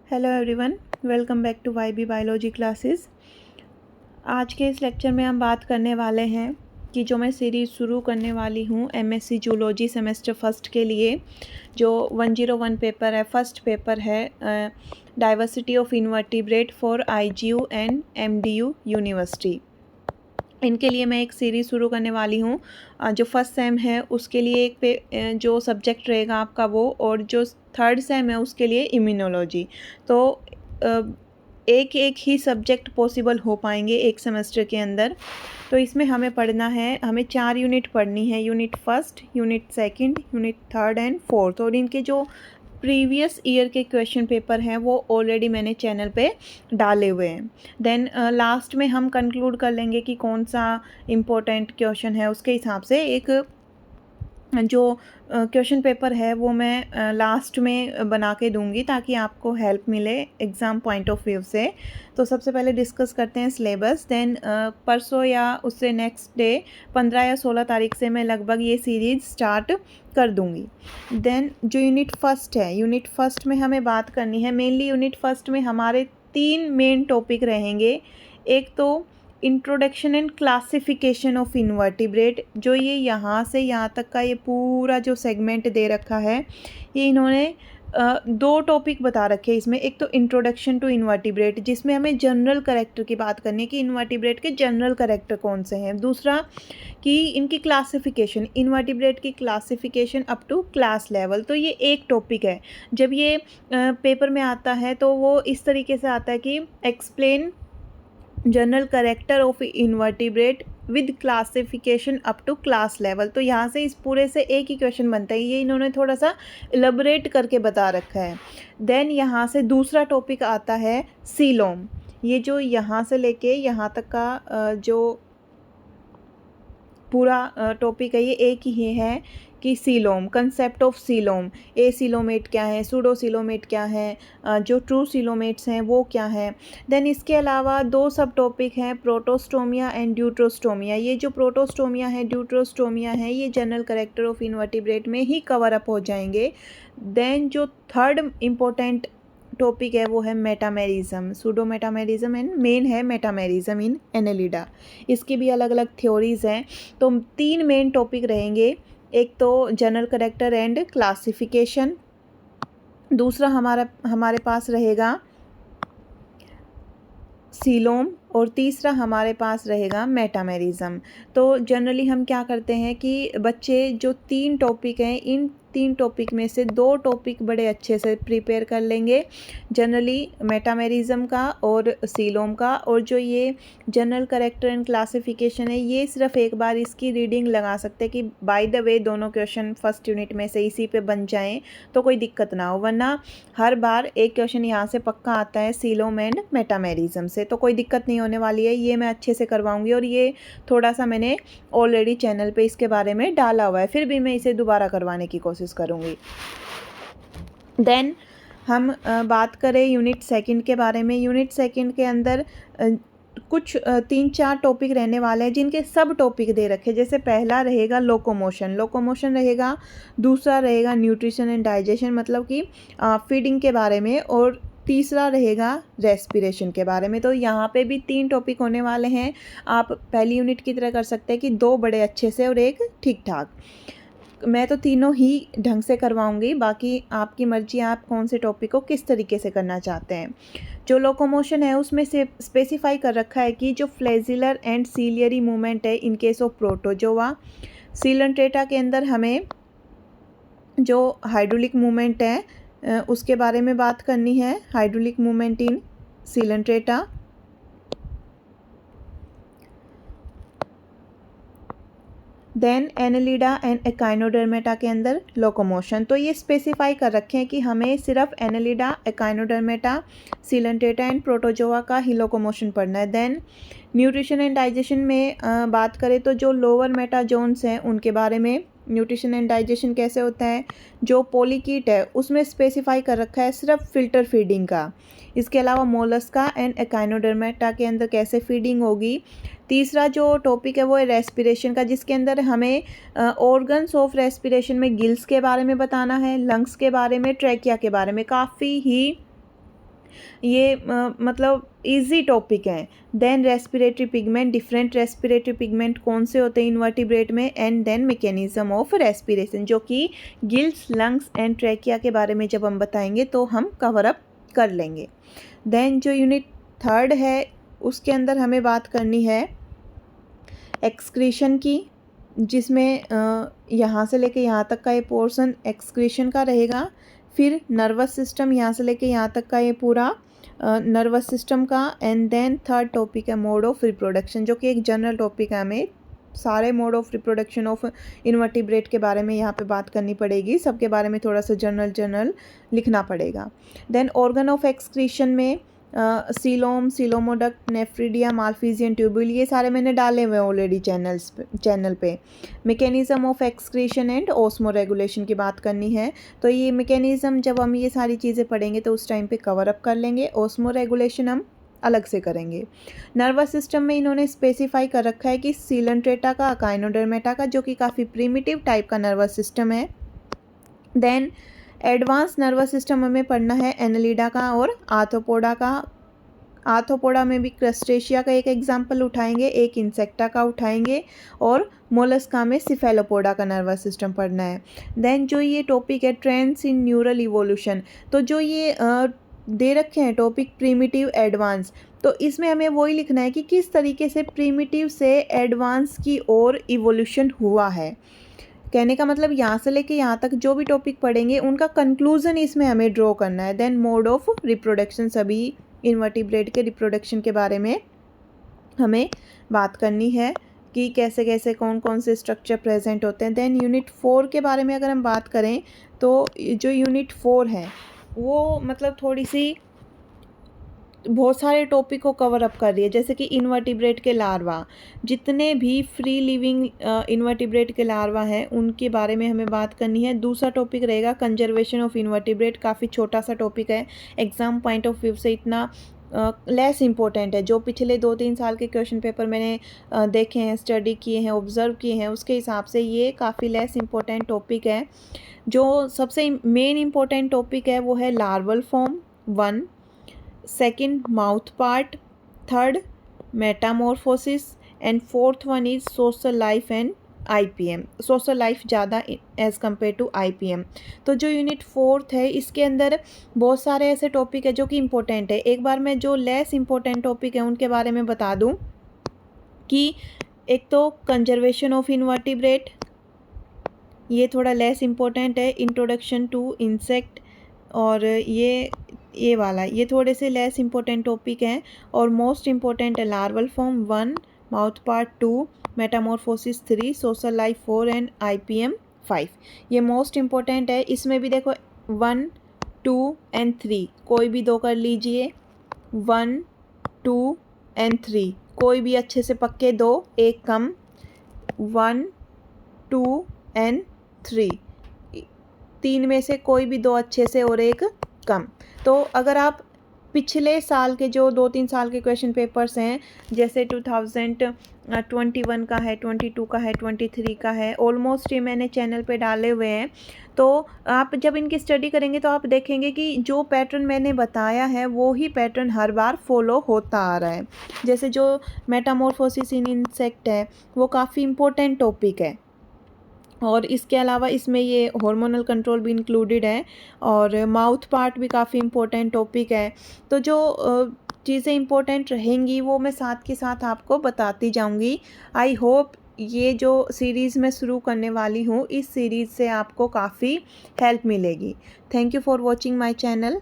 Hello everyone, welcome back to Y B biology classes. आज के इस लेक्चर में हम बात करने वाले हैं कि जो मैं सीरीज़ शुरू करने वाली हूँ एमएससी जूलॉजी सेमेस्टर फर्स्ट के लिए, जो 101 पेपर है, फर्स्ट पेपर है diversity of invertebrate for IGU and MDU university. इनके लिए मैं एक सीरीज़ शुरू करने वाली हूँ। जो फर्स्ट सेम है उसके लिए एक जो सब्जेक्ट रहेगा आपका वो, और जो थर्ड सेम है उसके लिए इम्यूनोलॉजी। तो एक एक ही सब्जेक्ट पॉसिबल हो पाएंगे एक सेमेस्टर के अंदर। तो इसमें हमें पढ़ना है, हमें 4 यूनिट पढ़नी है, unit first, unit second, unit third and fourth. और इनके जो प्रीवियस ईयर के क्वेश्चन पेपर हैं वो ऑलरेडी मैंने चैनल पे डाले हुए हैं। देन लास्ट में हम कंक्लूड कर लेंगे कि कौन सा इम्पोर्टेंट क्वेश्चन है, उसके हिसाब से एक जो क्वेश्चन पेपर है वो मैं लास्ट में बना के दूंगी ताकि आपको हेल्प मिले एग्ज़ाम पॉइंट ऑफ व्यू से। तो सबसे पहले डिस्कस करते हैं सिलेबस। देन परसों या उससे नेक्स्ट डे 15 या 16 तारीख से मैं लगभग ये सीरीज़ स्टार्ट कर दूंगी। देन जो यूनिट फर्स्ट है, यूनिट फर्स्ट में हमें बात करनी है मेनली। यूनिट फर्स्ट में हमारे 3 मेन टॉपिक रहेंगे। एक तो introduction and classification of invertebrate, जो ये यहाँ से यहाँ तक का ये पूरा जो सेगमेंट दे रखा है, ये इन्होंने 2 टॉपिक बता रखे हैं इसमें। एक तो इंट्रोडक्शन टू इन्वर्टिब्रेट, जिसमें हमें जनरल कैरेक्टर की बात करनी है कि इन्वर्टिब्रेट के जनरल कैरेक्टर कौन से हैं। दूसरा कि इनकी क्लासिफिकेशन, इन्वर्टिब्रेट की classification up to class level. तो ये एक टॉपिक है। जब ये पेपर में आता है तो वो इस तरीके से आता है कि explain general character of invertebrate with classification up to class level. तो यहाँ से इस पूरे से एक ही क्वेश्चन बनता है, ये इन्होंने थोड़ा सा एलैबोरेट करके बता रखा है। देन यहाँ से दूसरा टॉपिक आता है सीलोम। ये जो यहाँ से लेके यहाँ तक का जो पूरा टॉपिक है ये एक ही है कि coelom, concept of coelom, A coelomate क्या है, सूडो सीलोमेट क्या है, जो ट्रू सीलोमेट्स हैं वो क्या है। देन इसके अलावा 2 सब टॉपिक हैं, प्रोटोस्टोमिया एंड ड्यूट्रोस्टोमिया। ये जो प्रोटोस्टोमिया है, ड्यूट्रोस्टोमिया है, ये जनरल कैरेक्टर ऑफ इन्वर्टिब्रेट में ही कवर अप हो जाएंगे। देन जो थर्ड इम्पोर्टेंट टॉपिक है वो है metamerism, pseudo metamerism and main है मेटामेरिज्म इन एनेलिडा। इसकी भी अलग अलग थ्योरीज हैं। तो 3 मेन टॉपिक रहेंगे। एक तो जनरल कैरेक्टर एंड क्लासिफिकेशन, दूसरा हमारे पास रहेगा सीलोम, और तीसरा हमारे पास रहेगा मेटामेरिज्म। तो जनरली हम क्या करते हैं कि बच्चे जो 3 टॉपिक हैं, इन 3 टॉपिक में से 2 टॉपिक बड़े अच्छे से प्रिपेयर कर लेंगे, जनरली मेटामेरिज्म का और सीलोम का। और जो ये जनरल कैरेक्टर एंड क्लासिफिकेशन है, ये सिर्फ एक बार इसकी रीडिंग लगा सकते हैं कि बाय द वे दोनों क्वेश्चन फर्स्ट यूनिट में से इसी पे बन जाएं तो कोई दिक्कत ना हो, वरना हर बार एक क्वेश्चन यहाँ से पक्का आता है सीलोम एंड मेटामेरिज्म से, तो कोई दिक्कत नहीं होने वाली है। ये मैं अच्छे से करवाऊंगी, और ये थोड़ा सा मैंने ऑलरेडी चैनल पे इसके बारे में डाला हुआ है, फिर भी मैं इसे दोबारा करवाने की कोशिश करूंगी। देन हम बात करें यूनिट सेकंड के बारे में। यूनिट सेकंड के अंदर कुछ 3-4 टॉपिक रहने वाले हैं जिनके सब टॉपिक दे रखे। जैसे पहला रहेगा लोकोमोशन रहेगा, दूसरा रहेगा न्यूट्रिशन एंड डाइजेशन, मतलब कि फीडिंग के बारे में, और तीसरा रहेगा रेस्पिरेशन के बारे में। तो यहाँ पे भी 3 टॉपिक होने वाले हैं। आप पहली यूनिट की तरह कर सकते हैं कि 2 बड़े अच्छे से और एक ठीक ठाक। मैं तो तीनों ही ढंग से करवाऊंगी, बाकी आपकी मर्जी, आप कौन से टॉपिक को किस तरीके से करना चाहते हैं। जो लोकोमोशन है उसमें से स्पेसिफाई कर रखा है कि जो फ्लेजिलर एंड सीलियरी मूवमेंट है in case of protozoa. Coelenterata के अंदर हमें जो हाइड्रोलिक मूवमेंट है उसके बारे में बात करनी है, hydraulic movement in coelenterata. Then annelida and echinodermata के अंदर लोकोमोशन। तो ये स्पेसिफाई कर रखे हैं कि हमें सिर्फ Annelida, echinodermata, Coelenterata and protozoa का ही लोकोमोशन पढ़ना है। देन न्यूट्रिशन एंड डाइजेशन में बात करें तो जो लोअर मेटाजोन्स हैं उनके बारे में, न्यूट्रिशन एंड डाइजेशन कैसे होता है। जो पोलिकीट है उसमें स्पेसिफाई कर रखा है सिर्फ फिल्टर फीडिंग का। इसके अलावा मोलस्का एंड एकाइनोडर्मेटा के अंदर कैसे फीडिंग होगी। तीसरा जो टॉपिक है वो है रेस्पिरेशन का, जिसके अंदर हमें ऑर्गन्स ऑफ रेस्पिरेशन में गिल्स के बारे में बताना है, लंग्स के बारे में, ट्रैकिया के बारे में। काफ़ी ही ये मतलब इजी टॉपिक है। Then respiratory pigment, different respiratory pigment कौन से होते हैं इन्वर्टिब्रेट में, and then mechanism of respiration, जो कि गिल्स, लंग्स एंड ट्रैकिया के बारे में जब हम बताएंगे तो हम कवर अप कर लेंगे। देन जो यूनिट 3 है उसके अंदर हमें बात करनी है एक्सक्रीशन की, जिसमें यहाँ से लेके यहाँ तक का ये पोर्शन एक्सक्रीशन का रहेगा। फिर नर्वस सिस्टम, यहाँ से लेके यहाँ तक का ये पूरा नर्वस सिस्टम का। एंड देन थर्ड टॉपिक है मोड ऑफ रिप्रोडक्शन, जो कि एक जनरल टॉपिक है। हमें सारे mode of reproduction of invertebrate के बारे में यहाँ पे बात करनी पड़ेगी, सबके बारे में थोड़ा सा जनरल लिखना पड़ेगा। देन ऑर्गन ऑफ एक्सक्रीशन में सीलोम, सीलोमोडक्ट, नेफ्रिडिया, मालफिजियन ट्यूब्यूल, ये सारे मैंने डाले हुए हैं ऑलरेडी चैनल पे। Mechanism of excretion and osmo regulation की बात करनी है, तो ये मैकेनिज्म जब हम ये सारी चीज़ें पढ़ेंगे तो उस टाइम पे कवर अप कर लेंगे। ऑस्मो रेगुलेशन हम अलग से करेंगे। नर्वस सिस्टम में इन्होंने स्पेसिफाई कर रखा है कि सीलेंट्रेटा का, काइनोडर्मेटा का, जो कि काफ़ी प्रिमिटिव टाइप का नर्वस सिस्टम है। देन एडवांस नर्वस सिस्टम हमें पढ़ना है एनालिडा का और आर्थ्रोपोडा का। आर्थ्रोपोडा में भी क्रस्टेशिया का एक एग्जाम्पल उठाएंगे, एक इंसेक्टा का उठाएंगे, और मोलस्का में सिफेलोपोडा का नर्वस सिस्टम पढ़ना है। देन जो ये टॉपिक है ट्रेंड्स इन न्यूरल इवोल्यूशन, तो जो ये दे रखे हैं टॉपिक प्रीमिटिव एडवांस, तो इसमें हमें वही लिखना है कि किस तरीके से प्रीमिटिव से एडवांस की ओर इवोल्यूशन हुआ है। कहने का मतलब यहाँ से लेके यहाँ तक जो भी टॉपिक पढ़ेंगे उनका कंक्लूजन इसमें हमें ड्रॉ करना है। देन मोड ऑफ रिप्रोडक्शन, सभी इन्वर्टिब्रेट के रिप्रोडक्शन के बारे में हमें बात करनी है कि कैसे कैसे कौन कौन से स्ट्रक्चर प्रेजेंट होते हैं। देन यूनिट 4 के बारे में अगर हम बात करें तो जो यूनिट 4 है वो मतलब थोड़ी सी बहुत सारे टॉपिक को कवर अप कर रही है, जैसे कि इन्वर्टिब्रेट के लार्वा, जितने भी फ्री लिविंग इन्वर्टिब्रेट के लार्वा हैं उनके बारे में हमें बात करनी है। दूसरा टॉपिक रहेगा कंजर्वेशन ऑफ इन्वर्टिब्रेट, काफ़ी छोटा सा टॉपिक है, एग्ज़ाम पॉइंट ऑफ व्यू से इतना लेस इम्पोर्टेंट है। जो पिछले 2-3 साल के क्वेश्चन पेपर मैंने देखे हैं, स्टडी किए हैं, ऑब्ज़र्व किए हैं, उसके हिसाब से ये काफ़ी लेस इम्पोर्टेंट टॉपिक है। जो सबसे मेन इम्पोर्टेंट टॉपिक है वो है larval form 1, second mouth part, third Metamorphosis, and fourth one is social life and IPM, social life ज़्यादा एज़ कम्पेयर टू IPM। तो जो यूनिट 4 है इसके अंदर बहुत सारे ऐसे टॉपिक है जो कि इम्पोर्टेंट है। एक बार मैं जो लेस इम्पोर्टेंट टॉपिक है उनके बारे में बता दूं कि एक तो कंजर्वेशन ऑफ इन्वर्टिब्रेट, ये थोड़ा लेस इम्पोर्टेंट है। इंट्रोडक्शन टू इंसेक्ट, और ये वाला ये थोड़े से लेस इम्पोर्टेंट टॉपिक हैं। और मोस्ट इम्पोर्टेंट है larval form 1, mouth part 2, Metamorphosis 3, social life 4 and IPM 5। ये मोस्ट इम्पोर्टेंट है। इसमें भी देखो 1, 2 एंड 3 कोई भी 2 कर लीजिए, 1, 2 एंड 3 कोई भी अच्छे से पक्के 2, एक कम, 1, 2 एंड 3, 3 में से कोई भी 2 अच्छे से और एक कम। तो अगर आप पिछले साल के जो 2-3 साल के क्वेश्चन पेपर्स हैं, जैसे 2021 का है, 22 का है, 23 का है, ऑलमोस्ट ये मैंने चैनल पे डाले हुए हैं। तो आप जब इनकी स्टडी करेंगे तो आप देखेंगे कि जो पैटर्न मैंने बताया है वो ही पैटर्न हर बार फॉलो होता आ रहा है। जैसे जो मेटामॉर्फोसिस इन इंसेक्ट है वो काफ़ी इम्पोर्टेंट टॉपिक है, और इसके अलावा इसमें ये हार्मोनल कंट्रोल भी इंक्लूडेड है, और माउथ पार्ट भी काफ़ी इम्पोर्टेंट टॉपिक है। तो जो चीज़ें इम्पोर्टेंट रहेंगी वो मैं साथ के साथ आपको बताती जाऊंगी। आई होप ये जो सीरीज़ मैं शुरू करने वाली हूँ इस सीरीज़ से आपको काफ़ी हेल्प मिलेगी। Thank you for watching my channel.